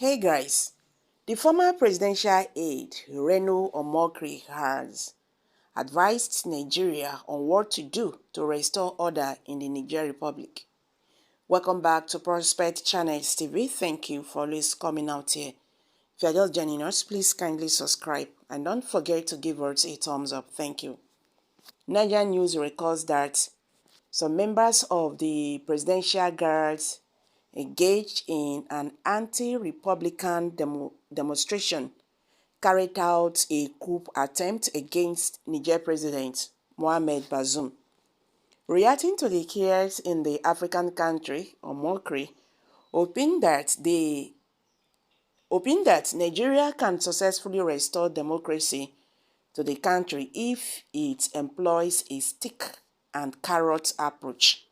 Hey guys, the former presidential aide Reno Omokri has advised Nigeria on what to do to restore order in the Niger Republic. Welcome back to Prospect Channels TV. Thank you for always coming out here. If you are just joining us, please kindly subscribe and don't forget to give us a thumbs up. Thank you. Niger News records that some members of the presidential guards engaged in an anti-republican demonstration carried out a coup attempt against Niger President Mohamed Bazoum. Reacting to the chaos in the African country, Omokri hoping that Nigeria can successfully restore democracy to the country if it employs a stick and carrot approach.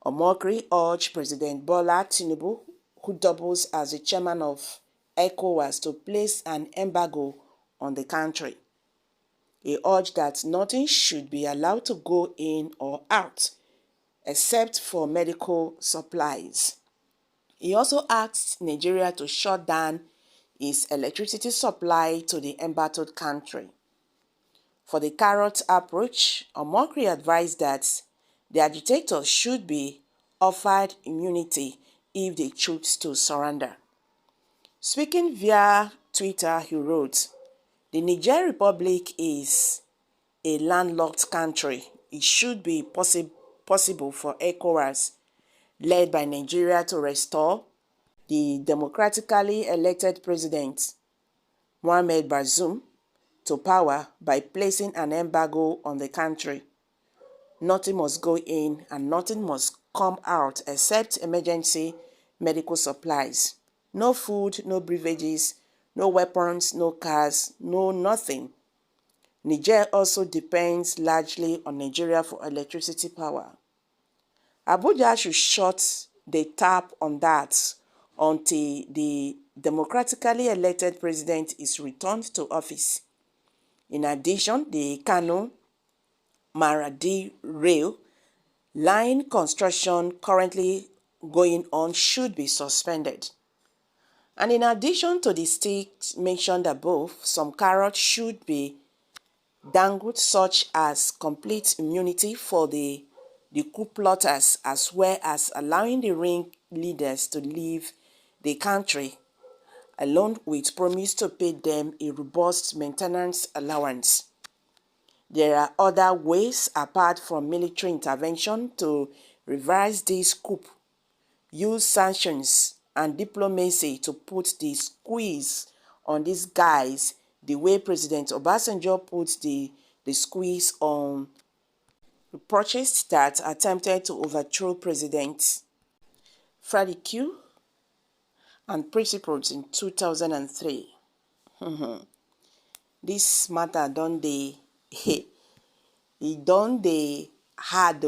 Omokri urged President Bola Tinubu, who doubles as the chairman of ECOWAS, to place an embargo on the country. He urged that nothing should be allowed to go in or out except for medical supplies. He also asked Nigeria to shut down its electricity supply to the embattled country. For the carrot approach, Omokri advised that the agitators should be offered immunity if they choose to surrender. Speaking via Twitter, he wrote, "The Niger Republic is a landlocked country. It should be possible for ECOWAS, led by Nigeria, to restore the democratically elected president, Mohamed Bazoum, to power by placing an embargo on the country. Nothing must go in and nothing must come out except emergency medical supplies. No food, no beverages, no weapons, no cars, no nothing. Niger also depends largely on Nigeria for electricity power. Abuja should shut the tap on that until the democratically elected president is returned to office. In addition, the Kano-Maradi rail line construction currently going on should be suspended. And in addition to the stakes mentioned above, some carrots should be dangled, such as complete immunity for the coup plotters, as well as allowing the ringleaders to leave the country, along with promise to pay them a robust maintenance allowance. There are other ways apart from military intervention to reverse this coup. Use sanctions and diplomacy to put the squeeze on these guys the way President Obasanjo put the squeeze on the purchased that attempted to overthrow President Q and principles in 2003. This matter don't they hard.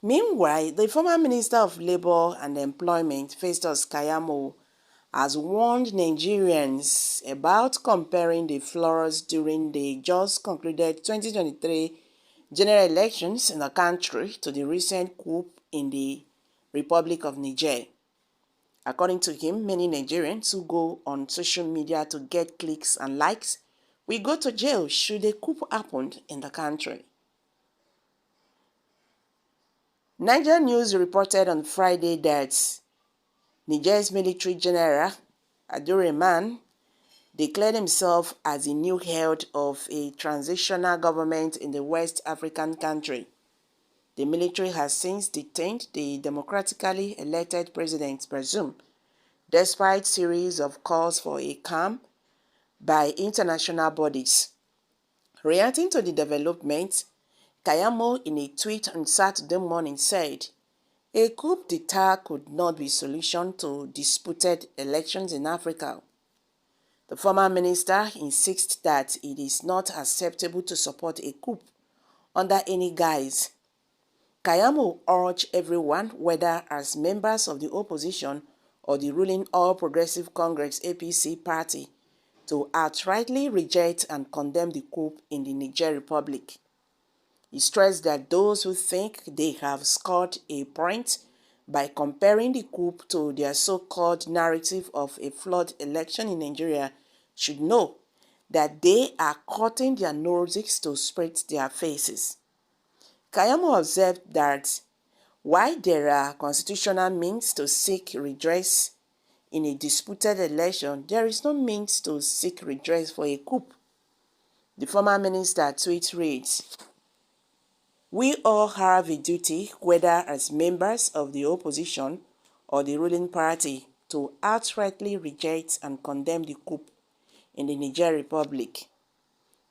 Meanwhile, the former Minister of Labour and Employment, Festus Keyamo, has warned Nigerians about comparing the flaws during the just concluded 2023 general elections in the country to the recent coup in the Republic of Niger. According to him, many Nigerians who go on social media to get clicks and likes will go to jail should a coup happen in the country. Niger News reported on Friday that Niger's military general, Abdurrahman, declared himself as the new head of a transitional government in the West African country. The military has since detained the democratically elected President Bazoum, despite series of calls for a calm by international bodies. Reacting to the development, Keyamo, in a tweet on Saturday morning, said, "A coup d'etat could not be a solution to disputed elections in Africa." The former minister insists that it is not acceptable to support a coup under any guise. Keyamo urged everyone, whether as members of the opposition or the ruling All Progressive Congress (APC) party, to outrightly reject and condemn the coup in the Niger Republic. He stressed that those who think they have scored a point by comparing the coup to their so-called narrative of a flawed election in Nigeria should know that they are cutting their noses to spite their faces. Kayamo observed that while there are constitutional means to seek redress in a disputed election, there is no means to seek redress for a coup. The former minister tweet reads, "We all have a duty, whether as members of the opposition or the ruling party, to outrightly reject and condemn the coup in the Niger Republic.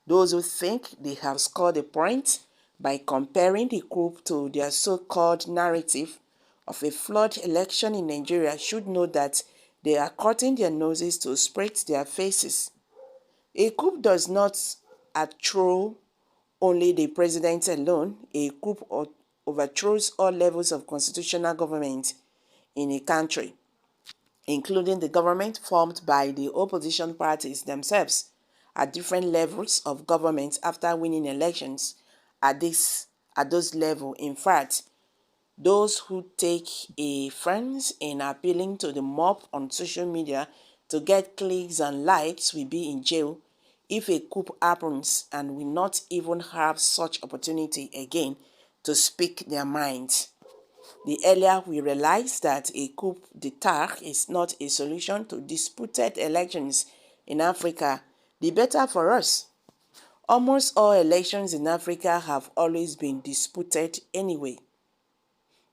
Those who think they have scored a point by comparing the coup to their so-called narrative of a flawed election in Nigeria should know that they are cutting their noses to spite their faces. A coup does not overthrow only the president alone. A coup overthrows all levels of constitutional government in a country, including the government formed by the opposition parties themselves at different levels of government after winning elections at those levels. In fact, those who take a friends in appealing to the mob on social media to get clicks and likes will be in jail if a coup happens and will not even have such opportunity again to speak their minds. The earlier we realize that a coup d'etat is not a solution to disputed elections in Africa, the better for us. Almost all elections in Africa have always been disputed anyway.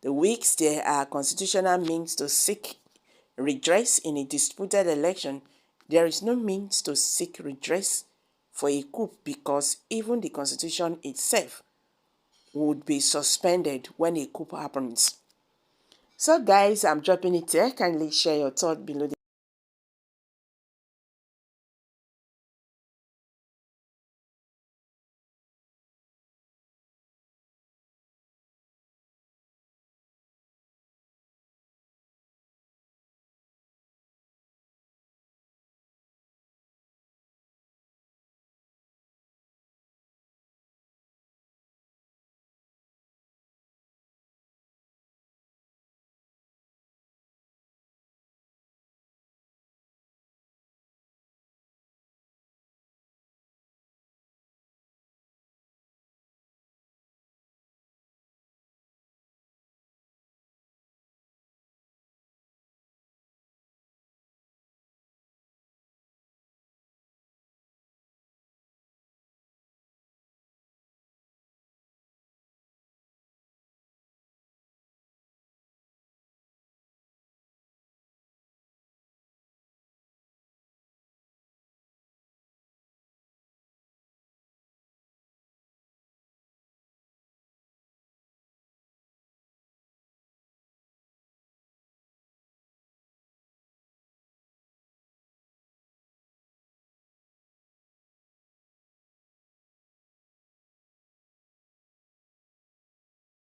The weeks there are constitutional means to seek redress in a disputed election, there is no means to seek redress for a coup because even the constitution itself would be suspended when a coup happens." So guys, I'm dropping it here. Kindly share your thought below.